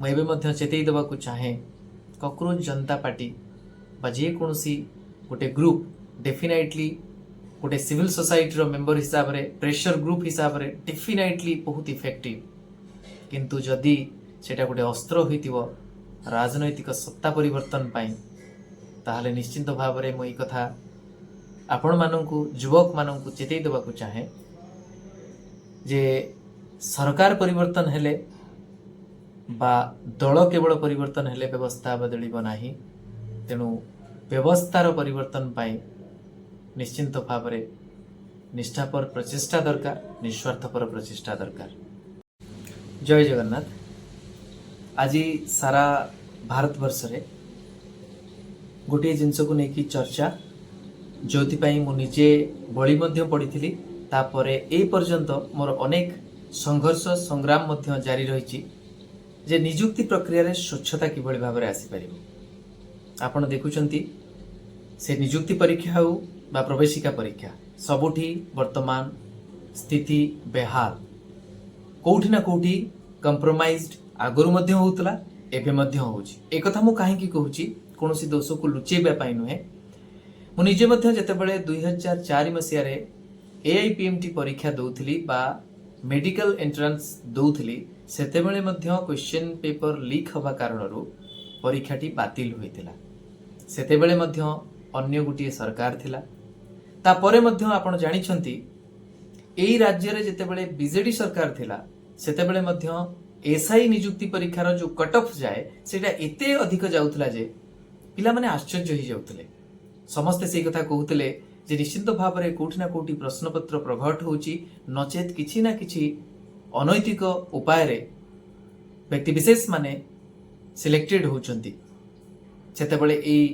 मुझे चेतई देवाक चाहे कॉकरोच जनता पार्टी जेकोसी गोटे ग्रुप डेफिनेटली गोटे सिविल सोसाइटी मेंबर हिसाब से प्रेशर ग्रुप हिसाब से डेफिनेटली बहुत इफेक्टिव किंतु जदि सेटा गोटे अस्त्र हो राजनैतिक सत्ता परिवर्तन पाई ताहले निश्चिंत भाव में मुझे कथा आपण मानू युवक मानू चेतई देवाक चाहे जे सरकार परिवर्तन हेले बा दल केवल परिवर्तन हेले व्यवस्था बदलिब नाही तेणु व्यवस्थार परिवर्तन पाई निश्चिंत भाव में निष्ठापर प्रचेष्टा दरकार निस्वार्थपर प्रचेष्टा दरकार। जय जगन्नाथ। आज सारा भारत वर्ष रे गोटे जिनस को लेकिन चर्चा जो मुझे बड़ी पढ़ी तापरे ए पर्यंत मोर अनेक संघर्ष संग्राम जारी रही जे निजुक्ति प्रक्रिया रे स्वच्छता किभली भाव में आसीपर आपण देखुचंती से निजुक्ति परीक्षा हो बा प्रवेशिका परीक्षा सबुठी वर्तमान स्थिति बेहाल कोठी ना कोठी कंप्रोमाइज्ड आगरु मध्य होउतला एबे मध्य होउची। एक कथा मु काहे की कहूची कोनोसी दोष को लुचेबा पाई नुहे मु निजे मध्य जेतेबेले 2004 मसिया रे एआईपीएमटी परीक्षा दउथली बा मेडिकल एंट्रांस दउथली सेतेबेले मध्य क्वेश्चन पेपर लीक हवा कारणरू परीक्षाटी बातिल होइतिला। सेतेबेले मध्य अन्य गुटिए सरकार थिला तापरे मध्य आपण जानिछंती एई राज्य रे जेतेबेले बीजेडी सरकार थिला सेतेबेले मध्य एसआई नियुक्ति परीक्षार जो कट ऑफ जाए सेटा एते अधिक जाउथला जे पिला माने आश्चर्य हो जाउथले। समस्ते से कथा कहूतले जे निश्चित भाव में कोठी ना कोठी प्रश्नपत्र प्रघट होउची नचेत किछि ना किछि अनैतिक उपाय रे व्यक्ति विशेष माने सिलेक्टेड होउचंती। सेतेबेले एई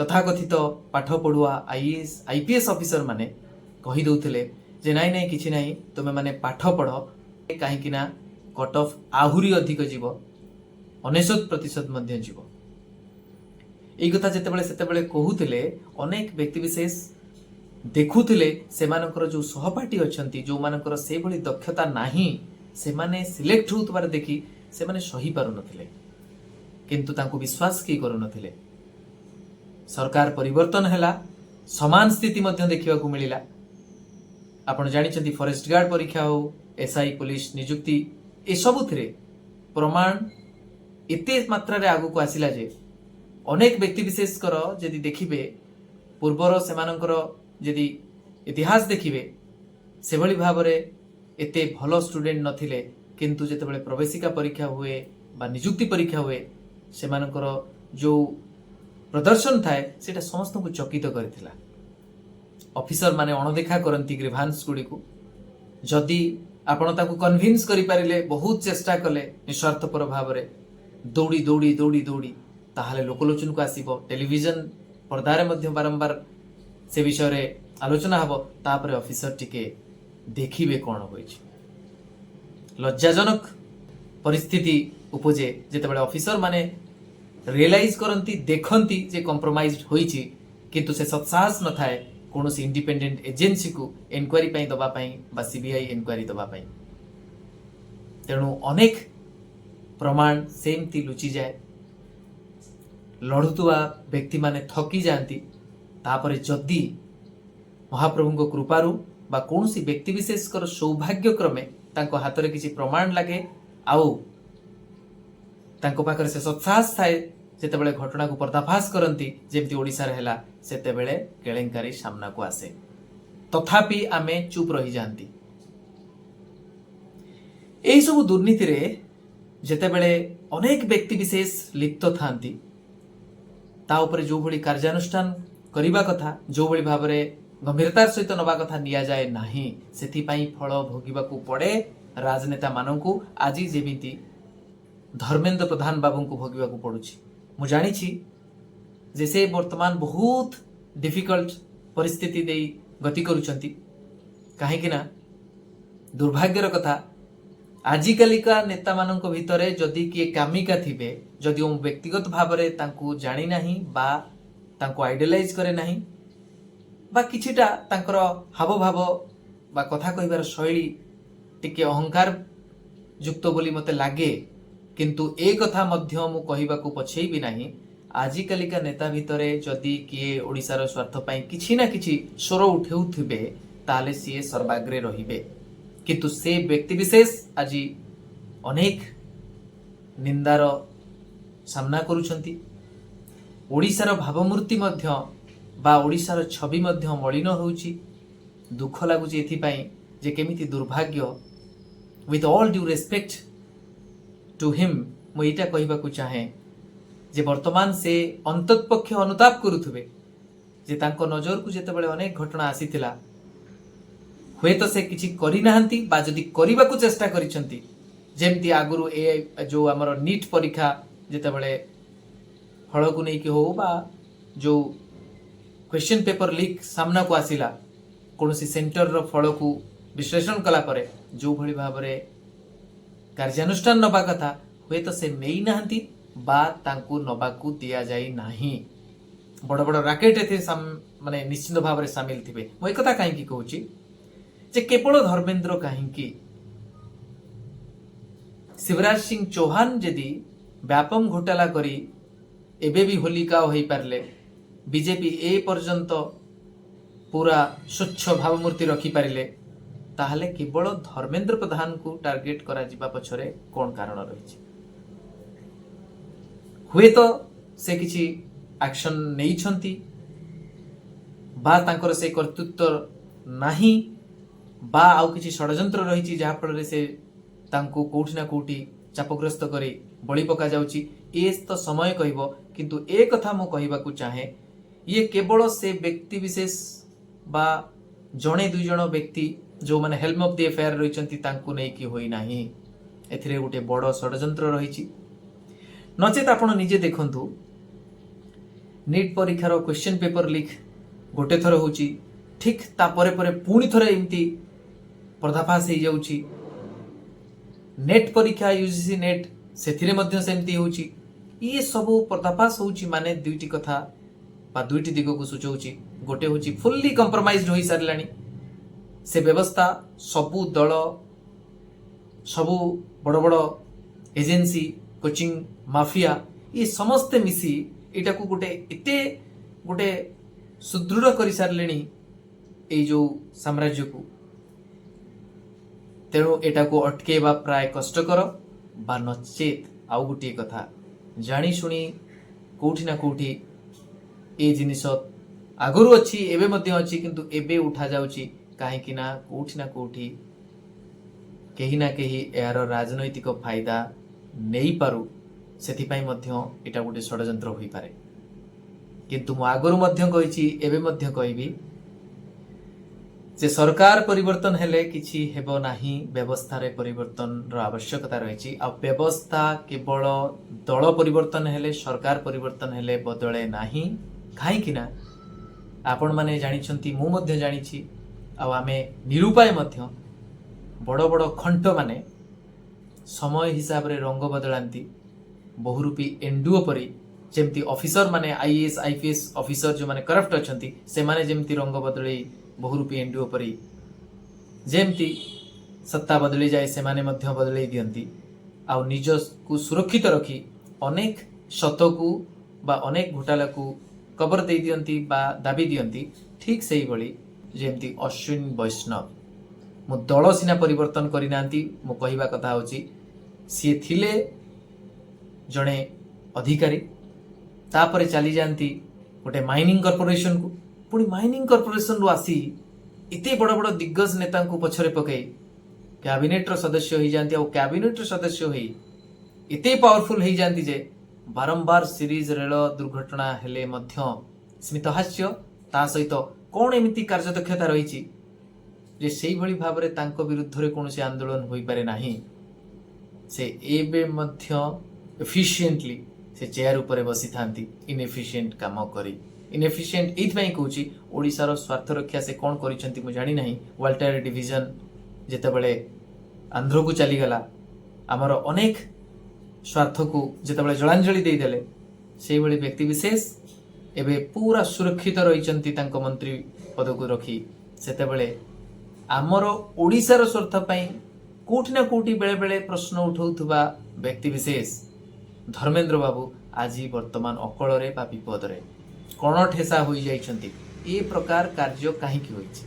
तथाकथित पाठ पढ़ुआ आईएएस आईपीएस ऑफिसर माने कहि दउथले जे नाइ नाइ किछि नाइ तुमे माने पाठ पढ़ काहेकि ना कट ऑफ आहुरी अधिक जीव 99% मध्य जीव। एई कथा जेतेबेले सेतेबेले कहूतले अनेक व्यक्ति विशेष देखुथिले सेमानकर जो सहपाठी अछंती जो मानकर से भली दक्षता नाही से माने सिलेक्ट होतबार देखि से माने सही पारु नथिले किंतु तांको विश्वास की करू नथिले। सरकार परिवर्तन हैला समान स्थिति मध्य देखिबा को मिलिला। आपण जानिछंती फॉरेस्ट गार्ड परीक्षा हो एसआई पुलिस नियुक्ति ए सबुथिरे प्रमाण एते मात्रा रे आगु को आसिला जे अनेक व्यक्ति विशेष कर यदि देखिबे पूर्वर सेमानकर यदि इतिहास देखिबे से भली भाव रे एते भलो स्टूडेंट नथिले किंतु जेतेबेले प्रवेशिका परीक्षा हुए बा नियुक्ति परीक्षा हुए सेमानकर जो प्रदर्शन थाए सेटा समस्त को चकित करथिला। ऑफिसर माने अणदेखा करंती ग्रीवांस गुडी को जदि आपण ताको कन्विंस करि पारिले बहुत चेष्टा कले निस्वार्थपर भाव रे दौड़ी दौड़ी दौड़ी दौड़ी ताहले लोकलोचन को आसीबो टेलीविजन पर्दारे मध्य बारंबार से विषय रे आलोचना हबो तापरे ऑफिसर टिके देखिबे कोन होइछि। लज्जाजनक परिस्थिति उपजे जेतेबेले ऑफिसर माने रियलाइज करंती देखंती जे कॉम्प्रोमाइज्ड होइछि किंतु से सत्साहस न थाए कोनोसी इंडिपेंडेंट एजेंसी को इंक्वायरी पई दबा पई बा सीबीआई इंक्वायरी दबा पई तेणु अनेक प्रमाण सेमती लुचि जाए लड़ुवा व्यक्ति माने थकी जाती तापरे जदि महाप्रभु कृपारू बा कौनसी व्यक्ति विशेष कर सौभाग्य क्रमे तांको हाथ रे किसी प्रमाण लगे आउ तांको पाखरे से सत्साहस थाए जेतेबेले घटना को पर्दाफाश करती जेमती ओडिसा रे हेला सेतेबेले केलेंकारी सामना को आसे तथापि आमे चुप रही जाती। एही सब दुर्नीति रे जेतेबेले अनेक व्यक्ति विशेष लिप्त थांती ता उपरे जो भली कार्यानुष्ठान करिबा कथा जो भली भाव रे गंभीरतार सहित नबा कथा निया जाए नाही सेथि पई फल भोगिबा को पड़े राजनेता माननकु आजी जेमिति धर्मेंद्र प्रधान बाबू को भोगिबा को पड़ुछि। मु जानिछि जे से वर्तमान बहुत डिफिकल्ट परिस्थिति देई गति करूछंती काहेकि ना दुर्भाग्यर कथा आजिकालिका नेता मानक भितरे जदि किए कामिका थिबे जदि ओ व्यक्तिगत भाव रे तांकु जानि नाही बा तांकु आइडियलाइज करे नाही बा किछिटा तांकर हाव भाव बा कथा कहिबार शैली टिके अहंकार युक्त बोली मते लागे किंतु ए कथा मध्य मु कहिबाकू पछेइबी नाही आजिकालिका नेता भितरे जदि किए ओडिशार स्वार्थ पाई किछि ना किछि स्वर उठेउथिबे ताले सीए सर्वाग्रे रहिबे किंतु से व्यक्ति विशेष आज अनेक निंदार सामना करुछंती ओडिशार भावमूर्ति मध्य बा ओडिशार छवि मध्य मलिन होउची दुख लागुची एथिपाई जे केमिति दुर्भाग्य with all due respect to him मु एटा कहिबाकू चाहे जे वर्तमान से अंततपक्ष अनुताप करुथुबे जे तांको नजर को जेतेबेले अनेक घटना आसीथिला हुए तो से किछि करि नाहंती बा जदि करिबाकू चेष्टा करिसंती जेमती आगुरु ए जो हमर नीट परीक्षा जेतेबेले फल को नहीं कि हो बा जो क्वेश्चन पेपर लीक सामना को आसिला कौनसी सेंटर रो फल को विश्लेषण कला परे जो भली भाबरे कार्यानुष्ठान नबा कथा हुए तो से नेई नाहंती बा तांकू नबाकू दिया जाई नाही बड़ बड़ राकेट एथे माने निश्चित भाव में सामिल थिबे मु एक कथा काहे की कहूची जे केवल धर्मेंद्र काहे की शिवराज सिंह चौहान जदि व्यापम घोटाला करी एबे भी होलिका होई पारले बीजेपी ए पर्यंत पूरा स्वच्छ भावमूर्ति रखी पारिले ताहले केवल धर्मेंद्र प्रधान को टार्गेट करा जिबा पछरे कोन कारण रहिछि हुए तो से किछि एक्शन नहीं छंती बा तांकर से कर्तृत्व नाही बा आउ किछि षडयंत्र रहिछि जहा फल रे से तांको कोठी ना कोठी चापग्रस्त करी बळी पका जाउछि ए तो समय कहबो किंतु ए कथा मु कहिबाकू चाहे ये केवल से व्यक्ति विशेष बा जणे दुई जण व्यक्ति जो माने हेल्म ऑफ द अफेयर रहिचंती तांको नै कि होई नाही एथिरे गुटे बड़ षडयंत्र रहिछि नचेत आपण निजे देखंतु नीट परीक्षार क्वेश्चन पेपर लीक गोटे थर होची ठीक ता परे परे पुणी थरे एमती पर्दाफाश हो जाउची नेट परीक्षा यूजीसी नेट सेथिरे मध्य सेमती होची ये सब पर्दाफाश होची माने दुईटी कथा बा दुईटी दिग को सूचौची गोटे होची फुल्ली कंप्रोमाइज्ड होई सारलानी से व्यवस्था सबु दल सबु बड़ बड़ एजेंसी कोचिंग माफिया ये समस्ते मिसी एटा को गोटे एते गोटे सुदृढ़ कर सारे ये जो साम्राज्य को तेणु एटा को अटकेबा प्राय कष्टकर बा नचेत आउ गोटे कथा जानी शुणी कोठी ना कोठी ए जिनिस आगुरु अच्छी एबे मध्य अच्छी किंतु एबे उठा जाउची काहे कि ना कोठी केही ना केही यार राजनैतिक फायदा नहीं पारु सेथिपाई मध्य एटा गोटे षडयंत्र होई पारे किंतु मु आगुरु मध्य कहिछि एबे मध्य कहबी जे सरकार परिवर्तन हेले किछि हेबो नाही व्यवस्था रे परिवर्तन रो आवश्यकता रहिछि आ व्यवस्था केवल दल परिवर्तन हेले सरकार परिवर्तन हेले बदले नाही काहे कि ना आपण माने जानिछंती मु मध्य जानिछि आ आमे निरुपाय मध्य बड़ बड़ खंट माने समय हिसाब रे रंग बदलांती बहुरूपी एंडुओ परी जेमती ऑफिसर माने आईएएस आईपीएस ऑफिसर जो माने करप्ट अछंती से माने जेमती रंग बदलै बहुरूपी एंडुओ परी जेमती सत्ता बदली जाए से माने मध्य बदलै दियंती आ निज को सुरक्षित रखी अनेक शत को बा अनेक घोटाला को कबर दे दियंती बा दाबी दियंती ठीक सेही भली जेमती अश्विन वैष्णव मु दल सीना परिवर्तन करिनांती मु कहिबा कथा होची सी थिले जड़े अधिकारी तापरे चली जाती गोटे माइनिंग कॉर्पोरेशन को पुणी माइनिंग कॉर्पोरेशन रु आसी इते बड़ बड़ दिग्गज नेता को पछरे पकई कैबिनेट रो सदस्य हो जाती और कैबिनेट रो सदस्य हो इते पावरफुल हो जाती जे बारंबार सीरीज रेल दुर्घटना हेले मध्य स्मित हास्य ता सहित कौन एमिति कार्यदक्षता रही जे सेही भली भाबरे तांको विरुद्ध रे कोनोसी आंदोलन होई पारे नाही से एबे मध्य एफिशिएंटली से चेयर ऊपर बसी थांती इनएफिशिएंट काम करी इनएफिशिएंट एथबाई कहूची ओडिशार स्वार्थ रक्षा से कौन करिसंती मु जानि नाही वाल्टर डिवीजन जेतेबेले आंध्र को चली गला आमर अनेक स्वार्थ को जेतेबेले जलांजलि दे देले सेही भली व्यक्ति विशेष एबे पूरा सुरक्षित रहिसंती तांको मंत्री पद को रखी सेतेबेले आमर ओडिशार स्वार्थ पई कोठी ना कोठी बेले बेले प्रश्न उठाउथुबा व्यक्ति विशेष धर्मेंद्र बाबू आज वर्तमान अकଳରେ ବା ବିପଦରେ କଣ ଠେସା ହୋଇଯାଇଛନ୍ତି। ଏ ପ୍ରକାର କାର୍ଯ୍ୟ କାହିଁକି ହୋଇଛି?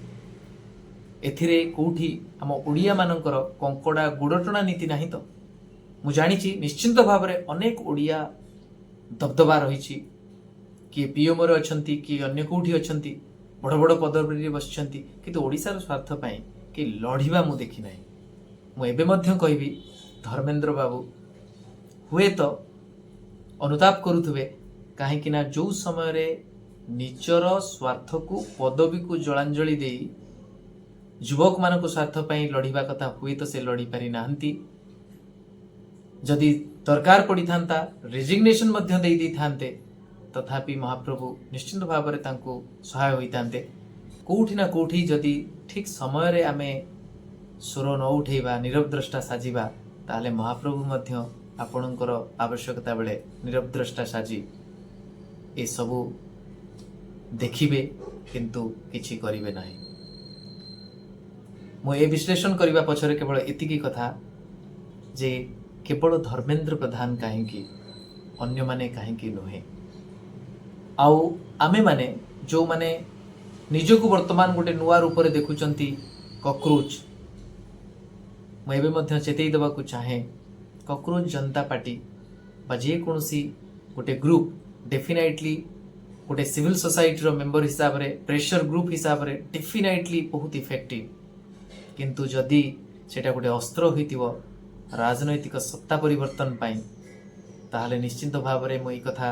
ଏଥିରେ କୋଉଠି ଆମ ଓଡ଼ିଆ ମାନଙ୍କର କଙ୍କଡା ଗୋଡଟଣା ନୀତି ନାହିଁ ତ? ମୁଁ ଜାଣିଛି ନିଶ୍ଚିନ୍ତ ଭାବରେ ଅନେକ ଓଡ଼ିଆ ଦବଦବା ରହିଛି, କିଏ ପିଏମରେ ଅଛନ୍ତି, କିଏ ଅନ୍ୟ କୋଉଠି ଅଛନ୍ତି, ବଡ଼ ବଡ଼ ପଦବୀରେ ବସିଛନ୍ତି, କିନ୍ତୁ ଓଡ଼ିଶାର ସ୍ୱାର୍ଥ ପାଇଁ କି ଲଢ଼ିବା ମୁଁ ଦେଖି ନାହିଁ। ମୁଁ ଏବେ ମଧ୍ୟ କହିବି ଧର୍ମେନ୍ଦ୍ର ବାବୁ ହୁଏତ ଅନୁତାପ କରୁଥିବେ, କାହିଁକି ନା ଯୋଉ ସମୟରେ ନିଜର ସ୍ୱାର୍ଥକୁ ପଦବୀକୁ ଜଳାଞ୍ଜଳି ଦେଇ ଯୁବକମାନଙ୍କ ସ୍ୱାର୍ଥ ପାଇଁ ଲଢ଼ିବା କଥା ହୁଏତ ସେ ଲଢ଼ି ପାରି ନାହାନ୍ତି। ଯଦି ଦରକାର ପଡ଼ିଥାନ୍ତା ରେଜିଗ୍ନେସନ ମଧ୍ୟ ଦେଇ ଦେଇଥାନ୍ତେ, ତଥାପି ମହାପ୍ରଭୁ ନିଶ୍ଚିନ୍ତ ଭାବରେ ତାଙ୍କୁ ସହାୟ ହୋଇଥାନ୍ତେ। କୋଉଠି ନା କୋଉଠି ଯଦି ଠିକ ସମୟରେ ଆମେ ସ୍ୱର ନ ଉଠେଇବା, ନୀରବ ଦ୍ରଷ୍ଟା ସାଜିବା, ତାହେଲେ ମହାପ୍ରଭୁ ମଧ୍ୟ ଆପଣଙ୍କର ଆବଶ୍ୟକତା ବେଳେ ନୀରବ ଦ୍ରଷ୍ଟା ସାଜି ଏସବୁ ଦେଖିବେ, କିନ୍ତୁ କିଛି କରିବେ ନାହିଁ। ମୁଁ ଏ ବିଶ୍ଳେଷଣ କରିବା ପଛରେ କେବଳ ଏତିକି କଥା ଯେ କେବଳ ଧର୍ମେନ୍ଦ୍ର ପ୍ରଧାନ କାହିଁକି, ଅନ୍ୟମାନେ କାହିଁକି ନୁହେଁ। ଆଉ ଆମେମାନେ ଯେଉଁମାନେ ନିଜକୁ ବର୍ତ୍ତମାନ ଗୋଟେ ନୂଆ ରୂପରେ ଦେଖୁଛନ୍ତି କକରୋଚ, ମୁଁ ଏବେ ମଧ୍ୟ ଚେତେଇ ଦେବାକୁ ଚାହେଁ, କକରୋଚ ଜନତା ପାର୍ଟି ବା ଯେକୌଣସି ଗୋଟେ ଗ୍ରୁପ ଡେଫିନାଇଟଲି ଗୋଟେ ସିଭିଲ सोसाइटीर मेंबर हिसाब रे, प्रेशर ग्रुप हिसाब रे डेफिनेटली बहुत इफेक्टिव। किंतु जदि सेटा गोटे अस्त्र होइतिबो राजनैतिक सत्ता परिवर्तन पाई, ताहले निश्चिंत भाव रे मो कथा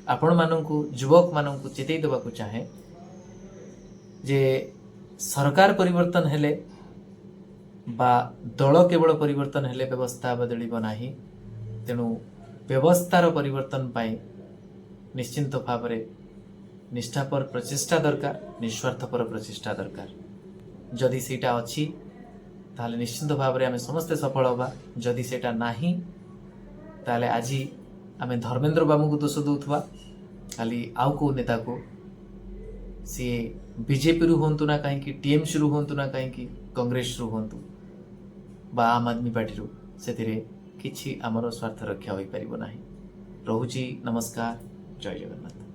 आपण माननकु, युवक माननकु चेतई देबाकु चाहे जे सरकार परिवर्तन हेले बा दल केवल परिवर्तन हेले व्यवस्था बदलिबो नाही। तेणु व्यवस्थार परिवर्तन पाई निश्चिंत भाव रे निष्ठापर प्रचेष्टा दरकार, निस्वार्थपर प्रचेष्टा दरकार। जदि सेटा अछि ताहले निश्चिंत भाव रे आमे समस्ते सफल होबा। जदि सेटा नाही ताहले आजी आमे धर्मेंद्र बाबू को दोष दउथवा, खाली आउ को नेता को, सी बीजेपी रु होंतु ना कहीं, टीएमसी रु होंतु ना कहीं, कांग्रेस रु होंतु बा आम आदमी पार्टी रु, सेतिरे किछि आमर स्वार्थ रक्षा होई परिबो नाही। रहुची, नमस्कार, जय जगन्नाथ।